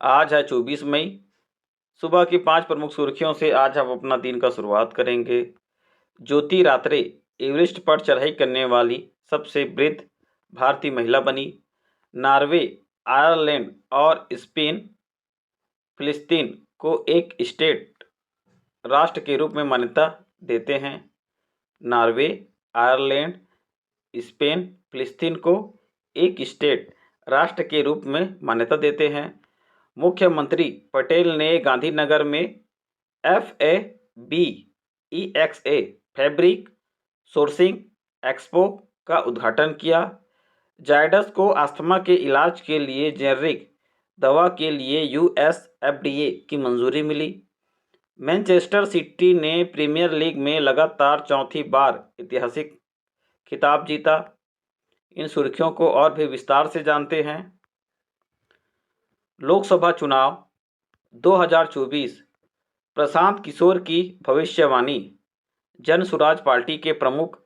आज है 24 मई। सुबह की 5 प्रमुख सुर्खियों से आज हम अपना दिन का शुरुआत करेंगे। ज्योति रात्रे एवरेस्ट पर चढ़ाई करने वाली सबसे वृद्ध भारतीय महिला बनी। नॉर्वे, आयरलैंड और स्पेन फिलिस्तीन को एक स्टेट राष्ट्र के रूप में मान्यता देते हैं। नॉर्वे, आयरलैंड, स्पेन फिलिस्तीन को एक स्टेट राष्ट्र के रूप में मान्यता देते हैं। मुख्यमंत्री पटेल ने गांधीनगर में FABEXA फैब्रिक सोर्सिंग एक्सपो का उद्घाटन किया। जायडस को अस्थमा के इलाज के लिए जेनरिक दवा के लिए US FDA की मंजूरी मिली। मैनचेस्टर सिटी ने प्रीमियर लीग में लगातार चौथी बार ऐतिहासिक खिताब जीता। इन सुर्खियों को और भी विस्तार से जानते हैं। लोकसभा चुनाव 2024, प्रशांत किशोर की भविष्यवाणी। जन सुराज पार्टी के प्रमुख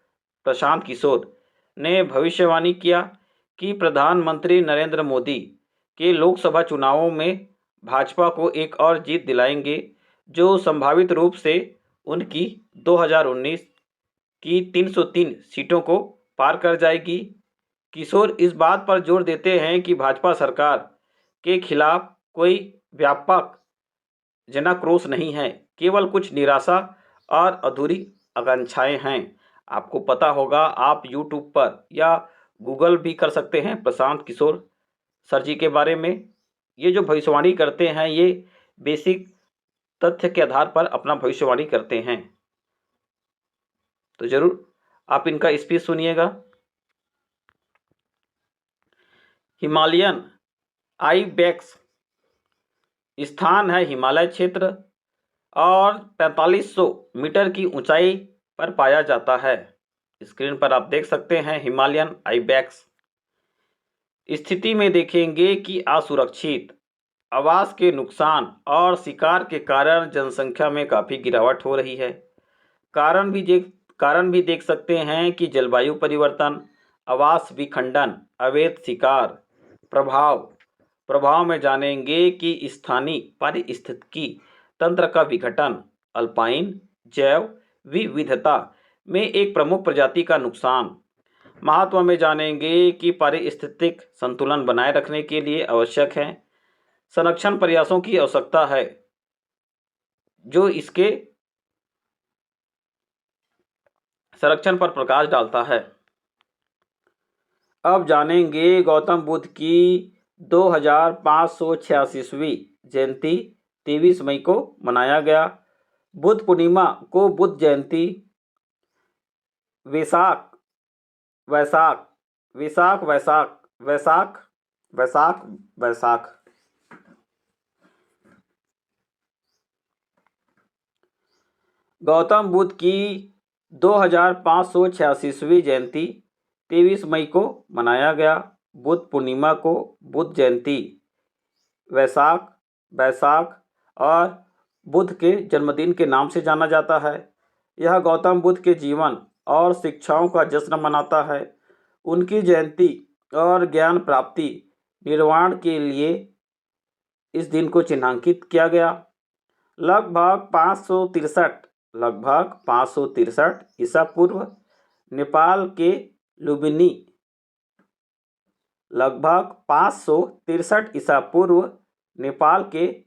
प्रशांत किशोर ने भविष्यवाणी किया कि प्रधानमंत्री नरेंद्र मोदी के लोकसभा चुनावों में भाजपा को एक और जीत दिलाएंगे, जो संभावित रूप से उनकी 2019 की 303 सीटों को पार कर जाएगी। किशोर इस बात पर जोर देते हैं कि भाजपा सरकार के खिलाफ कोई व्यापक जनाक्रोश नहीं है, केवल कुछ निराशा और अधूरी आकांक्षाएं हैं। आपको पता होगा, आप YouTube पर या गूगल भी कर सकते हैं प्रशांत किशोर सर जी के बारे में। ये जो भविष्यवाणी करते हैं, ये बेसिक तथ्य के आधार पर अपना भविष्यवाणी करते हैं। तो जरूर आप इनका स्पीच सुनिएगा। हिमालयन आइबेक्स स्थान है हिमालय क्षेत्र और 4500 मीटर की ऊंचाई पर पाया जाता है। स्क्रीन पर आप देख सकते हैं हिमालयन आइबेक्स। स्थिति में देखेंगे कि असुरक्षित आवास के नुकसान और शिकार के कारण जनसंख्या में काफ़ी गिरावट हो रही है। कारण भी देख सकते हैं कि जलवायु परिवर्तन, आवास विखंडन, अवैध शिकार प्रभाव में जानेंगे कि स्थानीय पारिस्थितिकी तंत्र का विघटन, अल्पाइन जैव विविधता में एक प्रमुख प्रजाति का नुकसान। महत्व में जानेंगे कि पारिस्थितिक संतुलन बनाए रखने के लिए आवश्यक है संरक्षण प्रयासों की आवश्यकता है, जो इसके संरक्षण पर प्रकाश डालता है। अब जानेंगे गौतम बुद्ध की 2586वीं जयंती 23 मई को मनाया गया। बुद्ध पूर्णिमा को बुद्ध जयंती, वैशाख वैशाख वैशाख वैशाख वैशाख वैशाख वैशाख गौतम बुद्ध की 2586वीं जयंती 23 मई को मनाया गया। बुद्ध पूर्णिमा को बुद्ध जयंती, वैशाख और बुद्ध के जन्मदिन के नाम से जाना जाता है। यह गौतम बुद्ध के जीवन और शिक्षाओं का जश्न मनाता है। उनकी जयंती और ज्ञान प्राप्ति निर्वाण के लिए इस दिन को चिन्हांकित किया गया। लगभग 563 ईसा पूर्व नेपाल के लुम्बिनी लगभग 563 ईसा पूर्व नेपाल के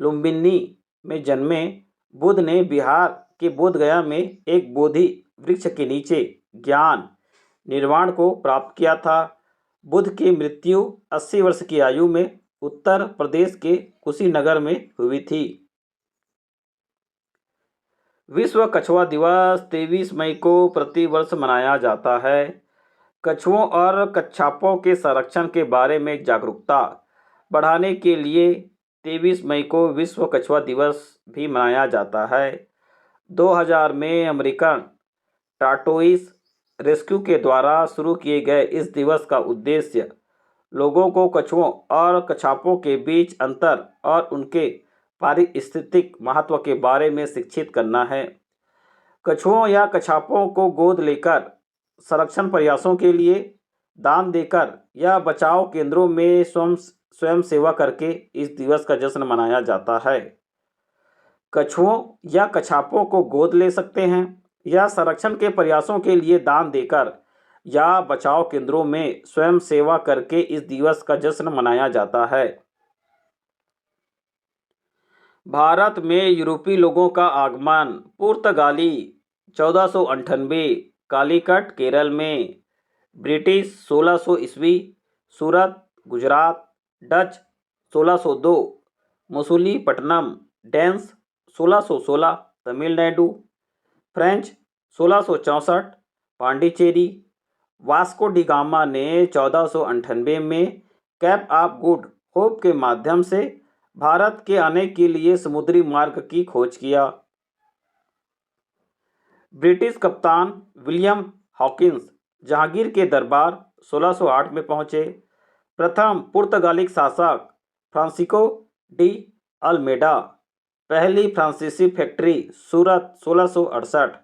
लुम्बिनी में जन्मे बुद्ध ने बिहार के बोधगया में एक बोधि वृक्ष के नीचे ज्ञान निर्वाण को प्राप्त किया था। बुद्ध की मृत्यु 80 वर्ष की आयु में उत्तर प्रदेश के कुशीनगर में हुई थी। विश्व कछुआ दिवस 23 मई को प्रतिवर्ष मनाया जाता है। कछुओं और कच्छापों के संरक्षण के बारे में जागरूकता बढ़ाने के लिए 23 मई को विश्व कछुआ दिवस भी मनाया जाता है। 2000 में अमेरिकन टार्टोइस रेस्क्यू के द्वारा शुरू किए गए इस दिवस का उद्देश्य लोगों को कछुओं और कच्छापों के बीच अंतर और उनके पारिस्थितिक महत्व के बारे में शिक्षित करना है। कछुओं या कच्छापों को गोद लेकर, संरक्षण प्रयासों के लिए दान देकर या बचाव केंद्रों में स्वयं सेवा करके इस दिवस का जश्न मनाया जाता है। कछुओं या कछापों को गोद ले सकते हैं या संरक्षण के प्रयासों के लिए दान देकर या बचाव केंद्रों में स्वयं सेवा करके इस दिवस का जश्न मनाया जाता है। भारत में यूरोपीय लोगों का आगमन। पुर्तगाली 1498, कालीकट केरल में, ब्रिटिश 1600 ईस्वी, Surat Gujarat, Dutch 1602, Masulipatnam Danes 1616, Tamil Nadu, French 1664, Pondicherry. Vasco da Gama ने 1498 में कैप ऑफ गुड होप के माध्यम से भारत के आने के लिए समुद्री मार्ग की खोज किया। ब्रिटिश कप्तान विलियम हॉकिंस जहांगीर के दरबार 1608 में पहुंचे। प्रथम पुर्तगाली शासक फ्रांसिस्को डी अल्मेडा, पहली फ्रांसीसी फैक्ट्री सूरत 1668।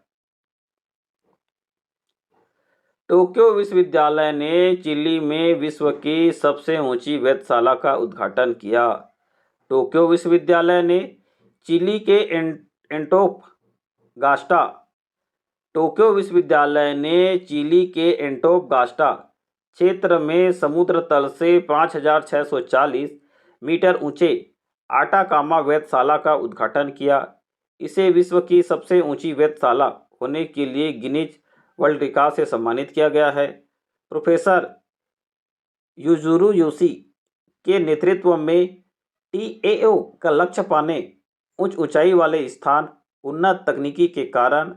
टोक्यो विश्वविद्यालय ने चिली में विश्व की सबसे ऊंची वेधशाला का उद्घाटन किया। टोक्यो विश्वविद्यालय ने चिली के एंटोफगास्टा टोक्यो विश्वविद्यालय ने चिली के एंटोफगास्टा क्षेत्र में समुद्र तल से 5640 मीटर ऊंचे आटाकामा वेधशाला का उद्घाटन किया। इसे विश्व की सबसे ऊंची वेधशाला होने के लिए गिनीज वर्ल्ड रिकॉर्ड से सम्मानित किया गया है। प्रोफेसर युजुरु योशी के नेतृत्व में TAO का लक्ष्य पाने उच्च ऊंचाई वाले स्थान उन्नत तकनीकी के कारण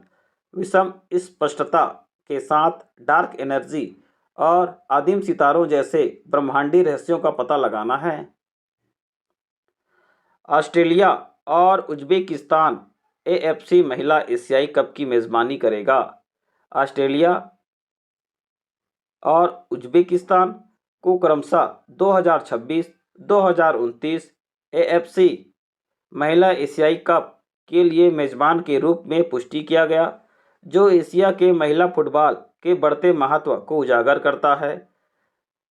विषम स्पष्टता के साथ डार्क एनर्जी और आदिम सितारों जैसे ब्रह्मांडीय रहस्यों का पता लगाना है। ऑस्ट्रेलिया और उज्बेकिस्तान AFC महिला एशियाई कप की मेज़बानी करेगा। ऑस्ट्रेलिया और उज्बेकिस्तान को क्रमशः 2026, 2029 AFC महिला एशियाई कप के लिए मेज़बान के रूप में पुष्टि किया गया, जो एशिया के महिला फुटबॉल के बढ़ते महत्व को उजागर करता है।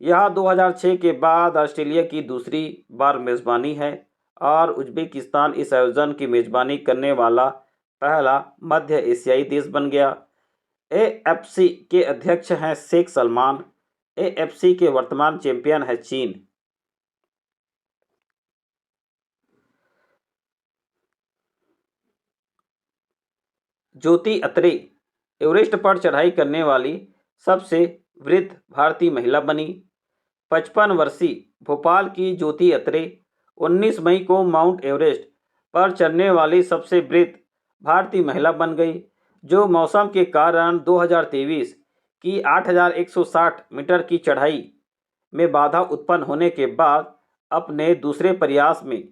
यह 2006 के बाद ऑस्ट्रेलिया की दूसरी बार मेज़बानी है और उज्बेकिस्तान इस आयोजन की मेज़बानी करने वाला पहला मध्य एशियाई देश बन गया। AFC के अध्यक्ष हैं शेख सलमान। AFC के वर्तमान चैंपियन है चीन। ज्योति अत्रे एवरेस्ट पर चढ़ाई करने वाली सबसे वृद्ध भारतीय महिला बनी। 55 वर्षीय भोपाल की ज्योति अत्रे 19 मई को माउंट एवरेस्ट पर चढ़ने वाली सबसे वृद्ध भारतीय महिला बन गई, जो मौसम के कारण 2023 की 8160 मीटर की चढ़ाई में बाधा उत्पन्न होने के बाद अपने दूसरे प्रयास में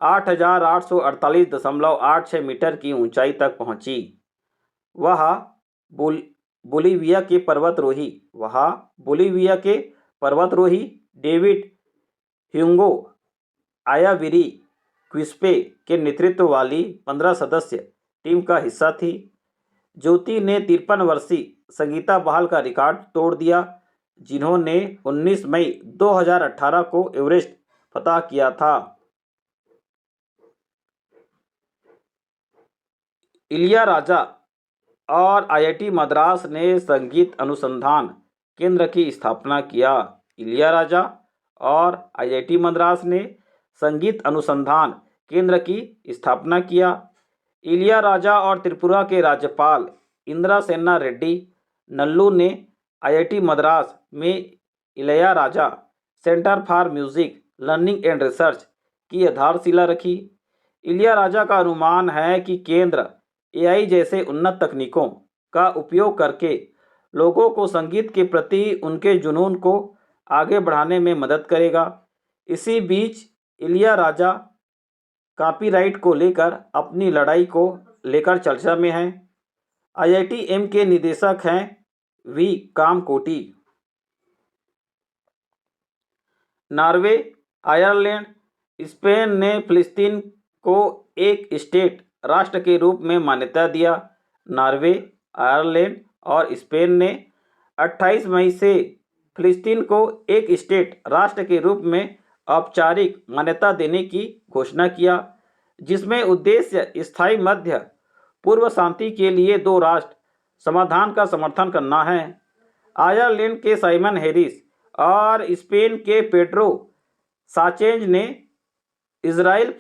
8848.86 मीटर की ऊंचाई तक पहुंची। वह बोलीविया के पर्वतरोही डेविड ह्यूगो आयाविरी क्विस्पे के नेतृत्व वाली 15 सदस्य टीम का हिस्सा थी। ज्योति ने 53 वर्षीय संगीता बहाल का रिकॉर्ड तोड़ दिया, जिन्होंने 19 मई 2018 को एवरेस्ट फतह किया था। इलियाराजा और IIT मद्रास ने संगीत अनुसंधान केंद्र की स्थापना किया। इलियाराजा और IIT मद्रास ने संगीत अनुसंधान केंद्र की स्थापना किया। इलियाराजा और त्रिपुरा के राज्यपाल इंदिरा सेना रेड्डी नल्लू ने IIT मद्रास में Ilaiyaraaja centre for music learning and research की आधारशिला रखी। इलियाराजा का अनुमान है कि केंद्र AI जैसे उन्नत तकनीकों का उपयोग करके लोगों को संगीत के प्रति उनके जुनून को आगे बढ़ाने में मदद करेगा। इसी बीच इलियाराजा कॉपीराइट को लेकर अपनी लड़ाई को लेकर चर्चा में हैं। IITM के निदेशक हैं V Kamakoti. Norway, Ireland, Spain ने फिलिस्तीन को एक स्टेट राष्ट्र के रूप में मान्यता दिया। नॉर्वे, आयरलैंड और स्पेन ने 28 मई से फिलिस्तीन को एक स्टेट राष्ट्र के रूप में औपचारिक मान्यता देने की घोषणा किया, जिसमें उद्देश्य स्थायी मध्य पूर्व शांति के लिए दो राष्ट्र समाधान का समर्थन करना है। आयरलैंड के साइमन हैरिस और स्पेन के पेड्रो साचेज ने इजराइल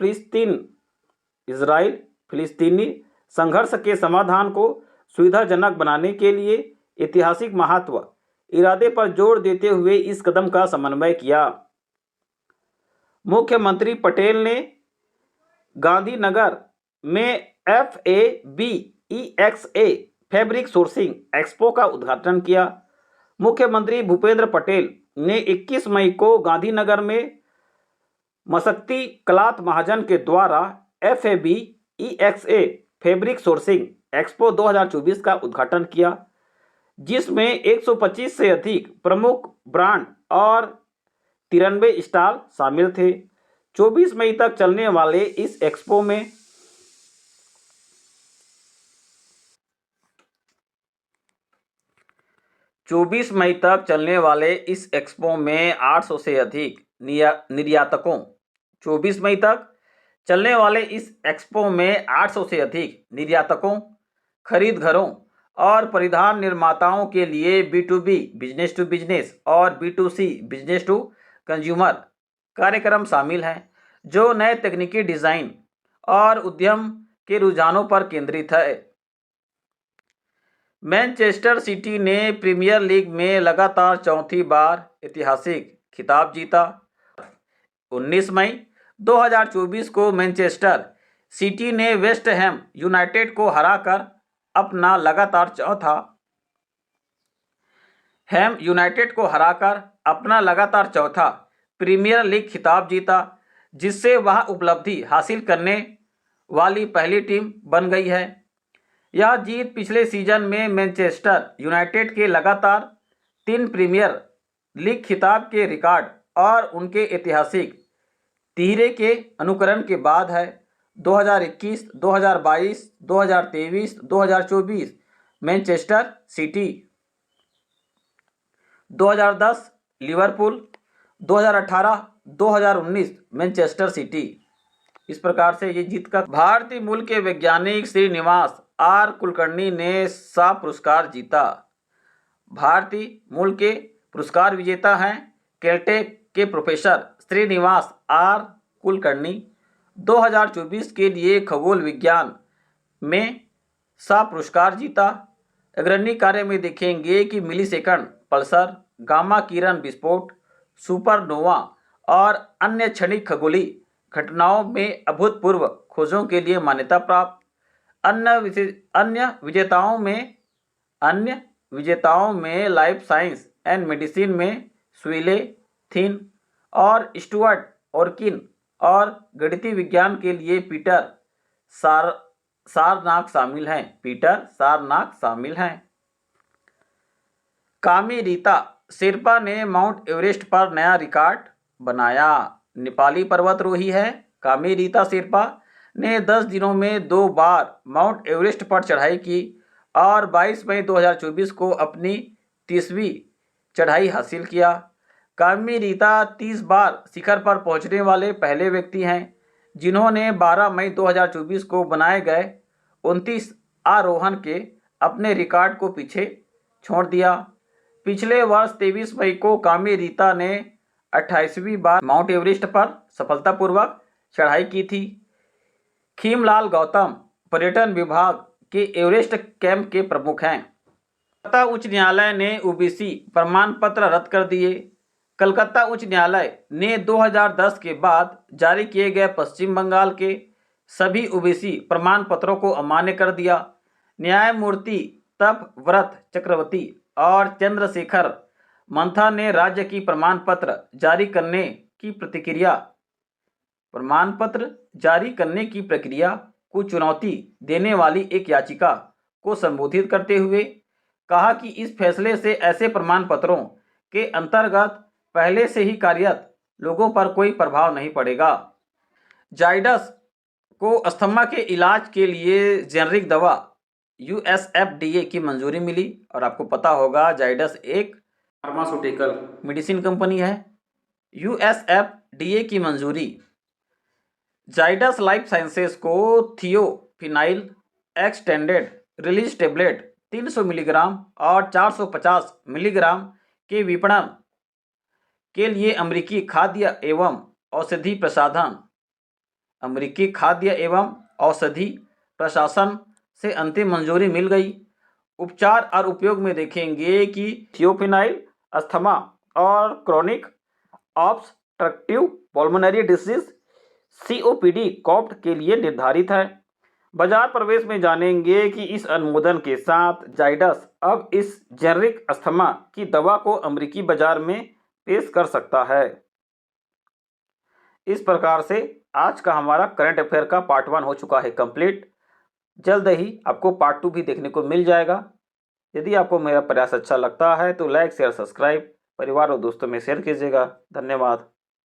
फिलिस्तीनी संघर्ष के समाधान को सुविधाजनक बनाने के लिए ऐतिहासिक महत्व इरादे पर जोर देते हुए इस कदम का समन्वय किया। मुख्यमंत्री पटेल ने गांधीनगर में FABEXA फैब्रिक सोर्सिंग एक्सपो का उद्घाटन किया। मुख्यमंत्री भूपेंद्र पटेल ने 21 मई को गांधीनगर में मशक्ति क्लॉथ महाजन के द्वारा FABEXA फैब्रिक सोर्सिंग एक्सपो 2024 का उद्घाटन किया, जिसमें 125 से अधिक प्रमुख ब्रांड और 93 स्टॉल शामिल थे। 24 मई तक चलने वाले इस एक्सपो में 800 से अधिक निर्यातकों 24 मई तक चलने वाले इस एक्सपो में 800 से अधिक निर्यातकों, खरीद घरों और परिधान निर्माताओं के लिए B2B बिजनेस टू बिजनेस और B2C बिजनेस टू कंज्यूमर कार्यक्रम शामिल हैं, जो नए तकनीकी डिज़ाइन और उद्यम के रुझानों पर केंद्रित है। मैनचेस्टर सिटी ने प्रीमियर लीग में लगातार चौथी बार ऐतिहासिक खिताब जीता। 19 मई 2024 को मैनचेस्टर सिटी ने वेस्ट हैम यूनाइटेड को हराकर अपना लगातार चौथा प्रीमियर लीग खिताब जीता, जिससे वह उपलब्धि हासिल करने वाली पहली टीम बन गई है। यह जीत पिछले सीजन में मैनचेस्टर यूनाइटेड के लगातार 3 प्रीमियर लीग खिताब के रिकॉर्ड और उनके ऐतिहासिक तिहरे के अनुकरण के बाद है। 2021, 2022, 2023, 2024 Manchester city, 2010 Liverpool, 2018, 2019 Manchester city. इस प्रकार से ये जीत का भारतीय मूल के वैज्ञानिक श्रीनिवास आर कुलकर्णी ने सा पुरस्कार जीता। भारतीय मूल के पुरस्कार विजेता हैं कैलटेक के प्रोफेसर श्रीनिवास आर कुलकर्णी। 2024 के लिए खगोल विज्ञान में सा पुरस्कार जीता। अग्रणी कार्य में देखेंगे कि मिलीसेकंड पल्सर, गामा किरण विस्फोट, सुपरनोवा और अन्य क्षणिक खगोलीय घटनाओं में अभूतपूर्व खोजों के लिए मान्यता प्राप्त। अन्य विजेताओं में लाइफ साइंस एंड मेडिसिन में स्वीले, थिन और स्टुअर्ट ऑर्किन और गणितीय विज्ञान के लिए पीटर सारनाक शामिल हैं। कामी रीता शेरपा ने माउंट एवरेस्ट पर नया रिकॉर्ड बनाया। नेपाली पर्वतारोही है कामी रीता शेरपा ने 10 दिनों में 2 बार माउंट एवरेस्ट पर चढ़ाई की और 22 मई 2024 को अपनी 30वीं चढ़ाई हासिल किया। कामी रीता 30 बार शिखर पर पहुंचने वाले पहले व्यक्ति हैं, जिन्होंने 12 मई 2024 को बनाए गए 29 आरोहण के अपने रिकॉर्ड को पीछे छोड़ दिया। पिछले वर्ष 23 मई को कामी रीता ने 28वीं बार माउंट एवरेस्ट पर सफलतापूर्वक चढ़ाई की थी। खीमलाल गौतम पर्यटन विभाग के एवरेस्ट कैंप के प्रमुख हैं। कलकत्ता उच्च न्यायालय ने ओबीसी प्रमाण पत्र रद्द कर दिए। कलकत्ता उच्च न्यायालय ने 2010 के बाद जारी किए गए पश्चिम बंगाल के सभी ओबीसी प्रमाण पत्रों को अमान्य कर दिया। न्यायमूर्ति तपव्रत चक्रवर्ती और चंद्रशेखर मंथा ने राज्य की प्रमाण पत्र जारी करने की प्रक्रिया को चुनौती देने वाली एक याचिका को संबोधित करते हुए कहा कि इस फैसले से ऐसे प्रमाण पत्रों के अंतर्गत पहले से ही कार्यरत लोगों पर कोई प्रभाव नहीं पड़ेगा। जाइडस को अस्थमा के इलाज के लिए जेनरिक दवा USFDA की मंजूरी मिली। और आपको पता होगा जाइडस एक फार्मास्यूटिकल मेडिसिन कंपनी है। USFDA डीए की मंजूरी। जाइडस लाइफ साइंसेज को थियोफिनाइल एक्सटेंडेड रिलीज टेबलेट 300 मिलीग्राम और 450 मिलीग्राम के विपणन के लिए अमेरिकी खाद्य एवं औषधि प्रशासन से अंतिम मंजूरी मिल गई। उपचार और उपयोग में देखेंगे कि थियोफिनाइल अस्थमा और chronic obstructive pulmonary disease COPD Copt के लिए निर्धारित है। बाजार प्रवेश में जानेंगे कि इस अनुमोदन के साथ जाइडस अब इस जेनरिक अस्थमा की दवा को अमेरिकी बाजार में पेश कर सकता है। इस प्रकार से आज का हमारा करंट अफेयर का पार्ट 1 हो चुका है कंप्लीट। जल्द ही आपको पार्ट 2 भी देखने को मिल जाएगा। यदि आपको मेरा प्रयास अच्छा लगता है तो लाइक शेयर सब्सक्राइब परिवार और दोस्तों में शेयर कीजिएगा। धन्यवाद।